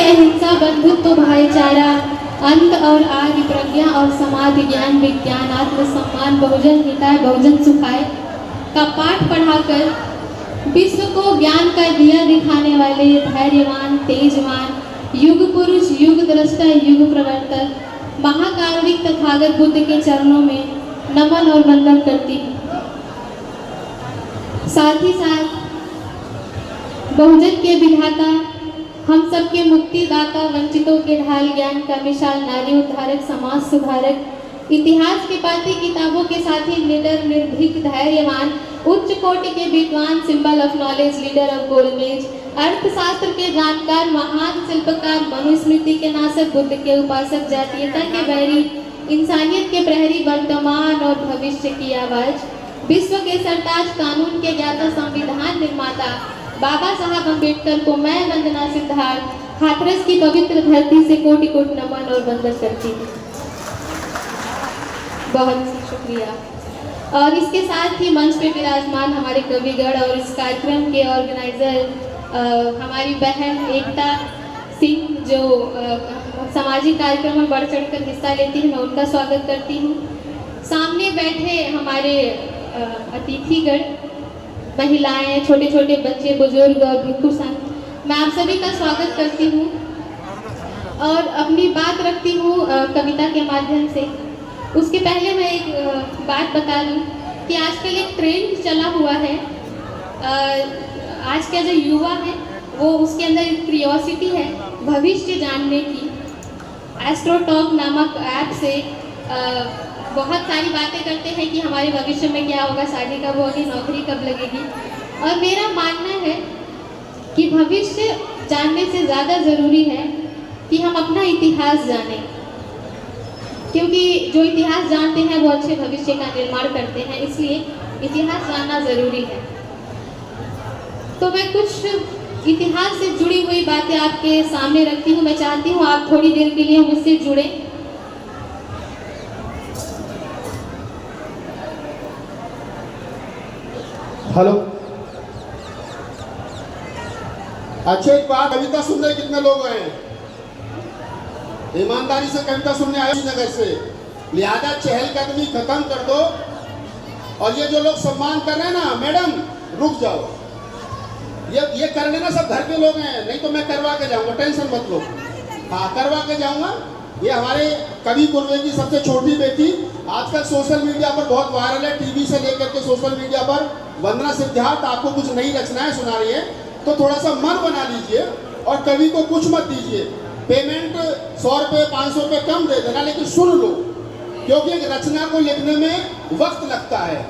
अहिंसा, बंधुत्व, भाईचारा, अंत और आदि, प्रज्ञा और समाधि, ज्ञान विज्ञान, आत्मसम्मान, बहुजन हिताय बहुजन सुखाय का पाठ पढ़ाकर विश्व को ज्ञान का दिया दिखाने वाले धैर्यवान, तेजवान, युग पुरुष, युग दृष्टा, युग प्रवर्तक महाकारुणिक तथागत बुद्ध के चरणों में नमन और वंदन करती हूँ। साथ ही साथ बहुजन के विधाता, हम सबके मुक्तिदाता, वंचितों के ढाल, ज्ञान का मिसाल, नारी उद्धारक, समाज सुधारक, इतिहास के पाती, किताबों के साथी, निडर, निर्भीक, धैर्यवान, उच्च कोटि के विद्वान, symbol of knowledge, leader of golden age, अर्थशास्त्र के जानकार, महान शिल्पकार, मनुस्मृति के नासक, बुद्ध के उपासक, जातीयता के बैरी, इंसानियत के प्रहरी, वर्तमान और भविष्य की आवाज, विश्व के सरताज, कानून के ज्ञाता, संविधान निर्माता बाबा साहब अम्बेडकर को मैं वंदना सिद्धार्थ हाथरस की पवित्र धरती से कोटि कोटि नमन और वंदन करती हूँ। बहुत शुक्रिया। और इसके साथ ही मंच पे विराजमान हमारे कविगण और इस कार्यक्रम के ऑर्गेनाइजर हमारी बहन एकता सिंह, जो सामाजिक कार्यक्रम में बढ़ चढ़ कर हिस्सा लेती है, मैं उनका स्वागत करती हूँ। सामने बैठे हमारे अतिथिगण, महिलाएं, छोटे छोटे बच्चे, बुजुर्ग और भिक्षु संघ, मैं आप सभी का स्वागत करती हूँ और अपनी बात रखती हूँ कविता के माध्यम से। उसके पहले मैं एक बात बता दूँ कि आजकल एक ट्रेंड चला हुआ है, आज का जो युवा है वो उसके अंदर एक क्यूरियोसिटी है भविष्य जानने की। एस्ट्रोटॉक नामक ऐप से बहुत सारी बातें करते हैं कि हमारे भविष्य में क्या होगा, शादी कब होगी, नौकरी कब लगेगी। और मेरा मानना है कि भविष्य जानने से ज़्यादा ज़रूरी है कि हम अपना इतिहास जानें, क्योंकि जो इतिहास जानते हैं वो अच्छे भविष्य का निर्माण करते हैं, इसलिए इतिहास जानना ज़रूरी है। तो मैं कुछ इतिहास से जुड़ी हुई बातें आपके सामने रखती हूँ। मैं चाहती हूँ आप थोड़ी देर के लिए मुझसे जुड़ें। हेलो, अच्छा एक बात, कविता सुनने कितने लोग हैं? ईमानदारी से कविता सुनने आए नगर से, लिहाजा चहलकदमी खत्म कर दो। और ये जो लोग सम्मान कर रहे हैं ना, मैडम रुक जाओ, ये कर लेना, सब घर के लोग हैं, नहीं तो मैं करवा के जाऊंगा, टेंशन मत लो। हाँ, करवा के जाऊंगा। ये हमारे कवि कुरवे की सबसे छोटी बेटी आजकल सोशल मीडिया पर बहुत वायरल है, टीवी से लेकर के सोशल मीडिया पर। वंदना सिद्धार्थ आपको कुछ नई रचनाएं सुना रही है, तो थोड़ा सा मन बना लीजिए और कवि को कुछ मत दीजिए। पेमेंट 100 रुपये 500 रुपये कम दे देना, लेकिन सुन लो, क्योंकि एक रचना को लिखने में वक्त लगता है,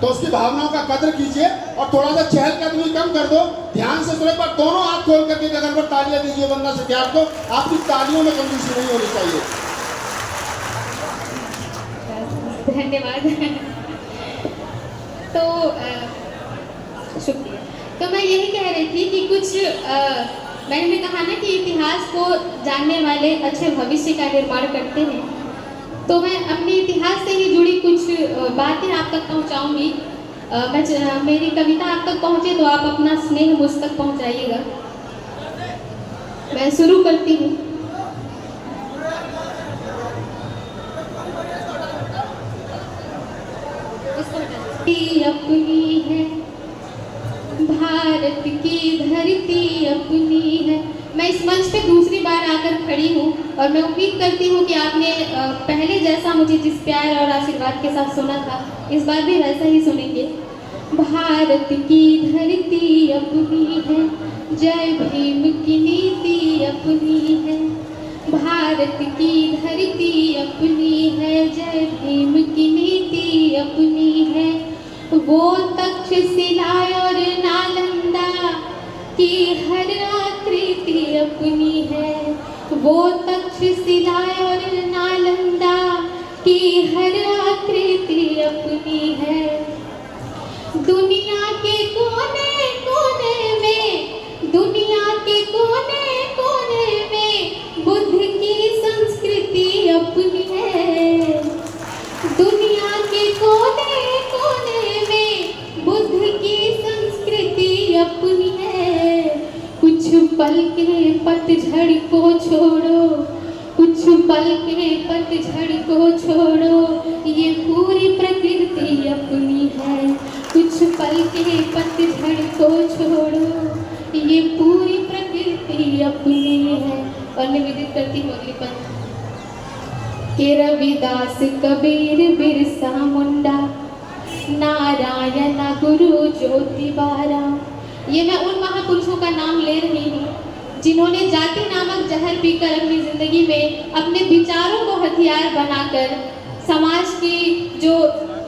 तो उसकी भावनाओं का कदर कीजिए और थोड़ा सा चहलकदमी कम कर दो। ध्यान से सुने, पर दोनों हाथ खोल करके गगन पर तालियां दीजिए वंदना सिद्धार्थ को। आपकी तालियों में कंजूसी नहीं होनी चाहिए। धन्यवाद। तो शुक्रिया। तो मैं यही कह रही थी कि कुछ मैंने कहा ना कि इतिहास को जानने वाले अच्छे भविष्य का निर्माण करते हैं, तो मैं अपने इतिहास से ही जुड़ी कुछ बातें आप तक पहुंचाऊंगी। मेरी कविता आप तक पहुंचे तो आप अपना स्नेह मुझ तक पहुंचाइएगा। मैं शुरू करती हूँ। अपनी है भारत की धरती, अपनी है। मैं इस मंच पे दूसरी बार आकर खड़ी हूँ और मैं उम्मीद करती हूँ कि आपने पहले जैसा मुझे जिस प्यार और आशीर्वाद के साथ सुना था, इस बार भी वैसा ही सुनेंगे। भारत की धरती अपनी है, जय भीम की नीति अपनी है। भारत की धरती अपनी है, जय भीम की नीति अपनी है। वो तक्षशिला और नालंदा की हर आकृति अपनी है। वो तक्षशिला और नालंदा की हर आकृति अपनी है। दुनिया के कोने कोने में, दुनिया के कोने कोने में बुद्ध की संस्कृति अपनी है। दुनिया के कोने कोने में बुद्ध की संस्कृति अपनी है। कुछ पल के पतझड़ को छोड़ो, कुछ पल के पतझड़ को छोड़ो, ये पूरी प्रकृति अपनी है। कुछ पल के पतझड़ को छोड़ो, ये पूरी प्रकृति अपनी है। और निवेदित करती हूँ अगली पंक्ति के रविदास कबीर बिरसा मुंडा नारायण गुरु ज्योतिबारा। ये मैं उन महापुरुषों का नाम ले रही हूँ जिन्होंने जाति नामक जहर पीकर अपनी जिंदगी में अपने विचारों को हथियार बनाकर समाज की जो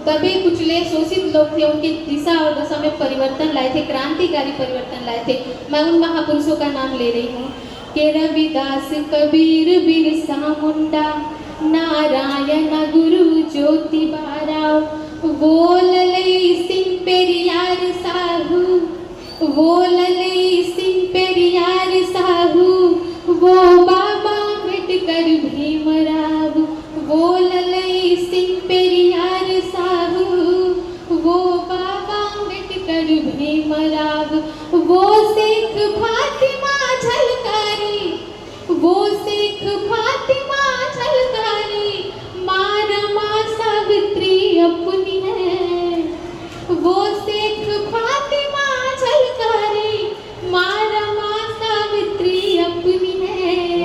दबे कुचले शोषित लोग थे उनकी दिशा और दशा में परिवर्तन लाए थे, क्रांतिकारी परिवर्तन लाए थे। मैं उन महापुरुषों का नाम ले रही हूँ के रविदास कबीर बिरसा मुंडा नारायण गुरु ज्योतिबारा। वो ललई सिंह पेरियार साहू, वो ललई सिंह पेरियार साहू, वो बाबा अम्बेडकर भीमराव। वो ललई सिंह पेरियार साहू, वो बाबा अम्बेडकर भीमराव। वो शेख फातिमा झलकारी, वो शेख फातिमा झलकारी, माँ रमा सावित्री अपनी है। वो शेख फातिमा झलकारी, माँ रमा सावित्री अपनी है।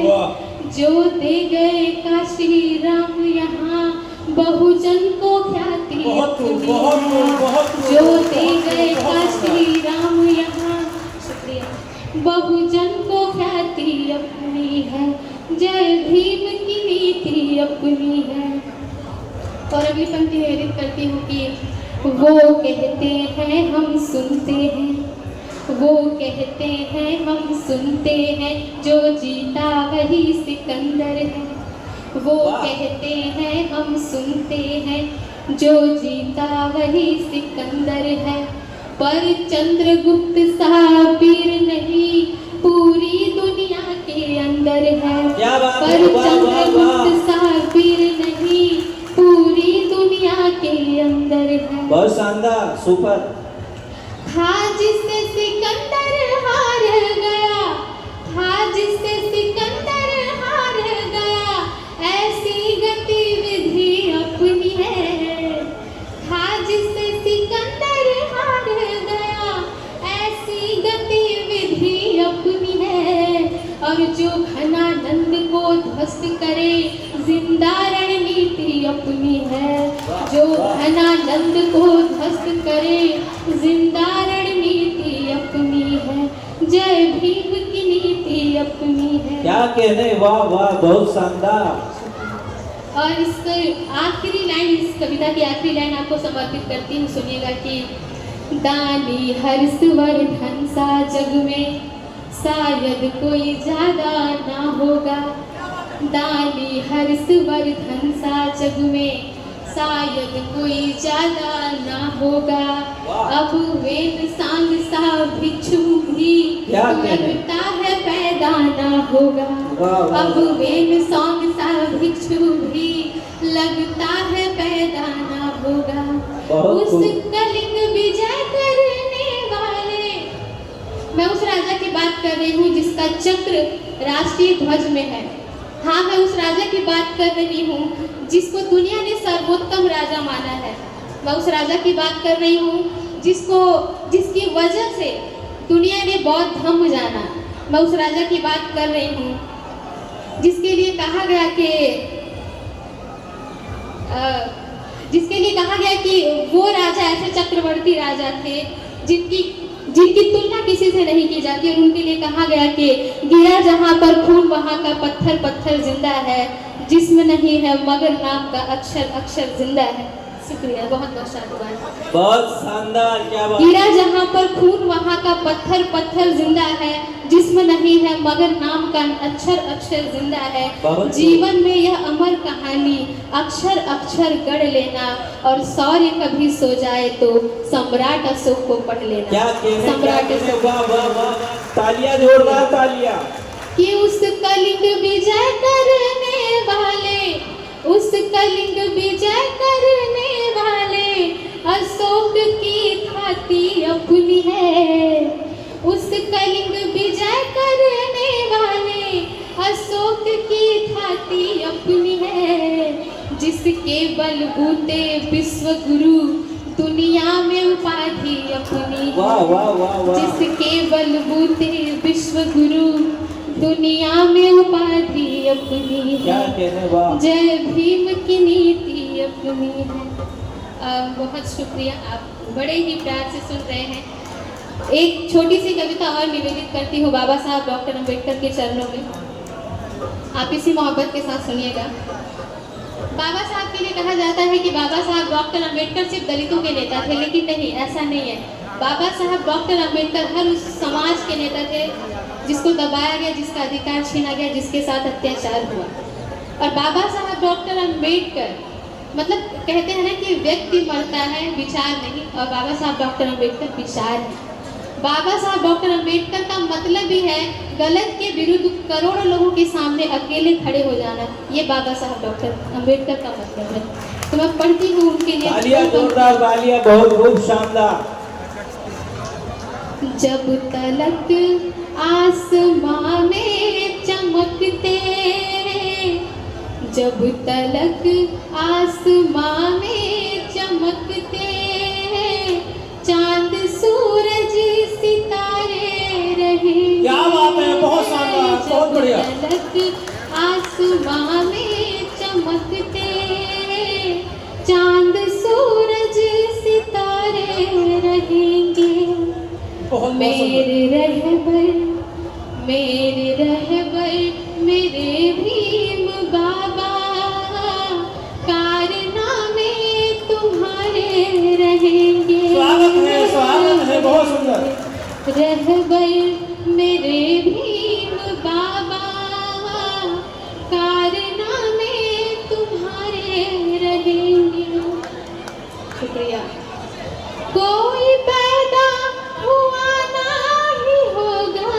जो दे गए काशी राम यहाँ बहुजन को ख्याति अपनी है। जो दे गए काशी राम यहाँ, शुक्रिया, बहुजन को ख्याति अपनी है। जय भीम की नीति अपनी है। और अगली पंक्ति निवेदित करती हूँ कि वो कहते हैं हम सुनते हैं, वो कहते हैं हम सुनते हैं, जो जीता वही सिकंदर है। वो कहते हैं हम सुनते हैं, जो जीता वही सिकंदर है। पर चंद्रगुप्त साबिर नहीं, पूरी दुनिया के अंदर है। पर चंद्रगुप्त साबिर नहीं, पूरी दुनिया के अंदर है। बहुत शानदार, सुपर। था जिससे सिकंदर हार गया, था जिससे सिकंदर हार गया, ऐसी गतिविधि अपनी है। था जिससे सिकंदर हार गया, ऐसी गतिविधि अपनी है। और जो घनानंद को ध्वस्त करे, जिंदा रणनीति अपनी है। जो घनानंद को ध्वस्त करे, जिंदा रणनीति अपनी है। जय भीम की नीति अपनी है। क्या कहने, वाह वाह, बहुत शानदार। और इस आखिरी लाइन, इस कविता की आखिरी लाइन आपको समर्पित करती हूँ, सुनिएगा कि दानी हर्षवर्धन सा जग में शायद कोई ज्यादा ना होगा। दानी हर्षवर्धन सा जग में शायद कोई ज्यादा ना होगा। अब वेद सांग सा भिक्षु भी लगता है पैदा ना होगा। अब वेद सांग सा भिक्षु भी लगता है पैदा ना होगा। उस कलिंग विजय करने वाले, मैं उस राजा की बात कर रही हूँ जिसका चक्र राष्ट्रीय ध्वज में है। हाँ, मैं उस राजा की बात कर रही हूँ जिसको दुनिया ने सर्वोत्तम राजा माना है। मैं उस राजा की बात कर रही हूँ जिसकी वजह से दुनिया ने बौद्ध धर्म जाना। मैं उस राजा की बात कर रही हूँ जिसके लिए कहा गया कि वो राजा ऐसे चक्रवर्ती राजा थे जिनकी तुलना किसी से नहीं की जाती। और उनके लिए कहा गया कि गिरा जहाँ पर खून वहाँ का पत्थर पत्थर जिंदा है, जिस्म नहीं है मगर नाम का अक्षर अक्षर जिंदा है। शुक्रिया, बहुत बहुत शानदार, बहुत शानदार, क्या बात। गिरा जहाँ पर खून वहाँ का पत्थर पत्थर जिंदा है, जिस्म नहीं है मगर नाम का अक्षर अक्षर जिंदा है। जीवन में यह अमर कहानी अक्षर अक्षर गढ़ लेना, और शौर्य कभी सो जाए तो सम्राट अशोक को पढ़ लेना। क्या कहने, सम्राट अशोक, वाह वाह वाह, तालियां, जोरदार तालियां। कि उस कलिंग विजय करने वाले, उस कलिंग विजय करने वाले अशोक की थाती अपनी है। उस कलिंग विजय करने रीति अपनी है, जिसके बलबूते विश्व गुरु दुनिया में उपाधि अपनी वाह है। वाह वाह वाह जिसके बलबूते विश्व गुरु दुनिया में उपाधि अपनी क्या है। कहने वाह जय भीम की नीति अपनी है। बहुत शुक्रिया, आप बड़े ही प्यार से सुन रहे हैं। एक छोटी सी कविता और निवेदित करती हूँ बाबा साहब डॉक्टर अम्बेडकर के चरणों में। आप इसी मोहब्बत के साथ सुनिएगा। बाबा साहब के लिए कहा जाता है कि बाबा साहब डॉक्टर अम्बेडकर सिर्फ दलितों के नेता थे, लेकिन नहीं, ऐसा नहीं है। बाबा साहब डॉक्टर अम्बेडकर हर उस समाज के नेता थे जिसको दबाया गया, जिसका अधिकार छीना गया, जिसके साथ अत्याचार हुआ। और बाबा साहब डॉक्टर अम्बेडकर मतलब कहते हैं ना कि व्यक्ति मरता है, विचार नहीं, और बाबा साहब डॉक्टर अम्बेडकर विचार है। बाबा साहब डॉक्टर अम्बेडकर का मतलब ही है गलत के विरुद्ध करोड़ों लोगों के सामने अकेले खड़े हो जाना। ये बाबा साहब डॉक्टर अम्बेडकर का मतलब है। तो मैं पढ़ती हूँ उनके लिए। तालियां जोरदार तालियां, बहुत खूब शानदार। जब तलक आसमां में चमकते, जब तलक आसमां में चमकते, चांद सूरज सितारे रहेंगे। क्या बात है, बहुत शानदार, बहुत बढ़िया। जब तलक आसमां में चमकते, चांद सूरज सितारे रहेंगे। बहुत मेरे रहबर मेरे भीम बाबा, कारनामे तुम्हारे रहेंगे। स्वागत है, बहुत सुंदर। रहबर मेरे भीम बाबा, कारनामे तुम्हारे रहेंगे। शुक्रिया। कोई पैदा हुआ नहीं होगा,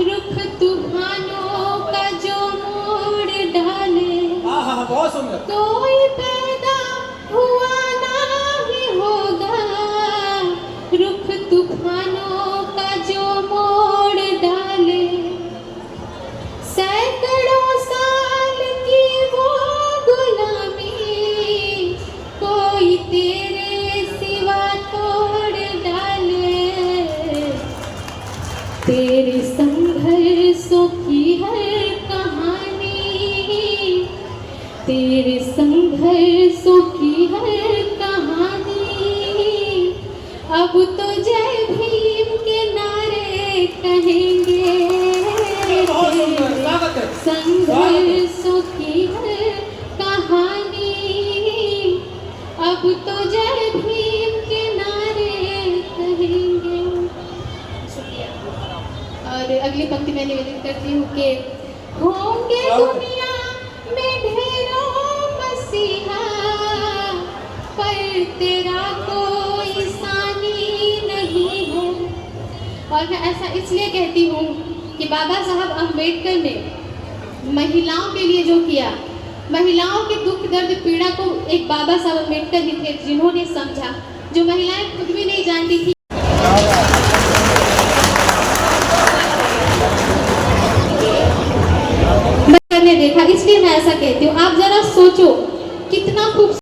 रुख तूफानों का जो मोड़ डाले। हाँ बहुत सुंदर। कोई पैदा हुआ नहीं होगा, रुख तूफानों का जो मोड़ डाले। सैकड़ों साल की वो गुलामी, कोई तेरे सिवा तोड़ डाले। तेरे संघर्षों की हर कहानी, तेरे संघर्षों की हर कहानी, अब तो जय भीम के नारे कहेंगे। बहुत सुंदर, स्वागत है। संघर्षों की हर कहानी, अब तो जय भीम के नारे कहेंगे। शुक्रिया। और अगली पंक्ति मैं निवेदित करती हूँ कि होंगे दुनिया में ढेरों मसीहा, पर तेरा कोई सानी नहीं है। और मैं ऐसा इसलिए कहती हूँ कि बाबा साहब अम्बेडकर ने महिलाओं के लिए जो किया, महिलाओं के दुख दर्द पीड़ा को एक बाबा साहब अम्बेडकर ही थे जिन्होंने समझा, जो महिलाएं खुद भी नहीं जानती थी। मैंने देखा, इसलिए मैं ऐसा कहती हूँ। आप जरा सोचो कितना खूब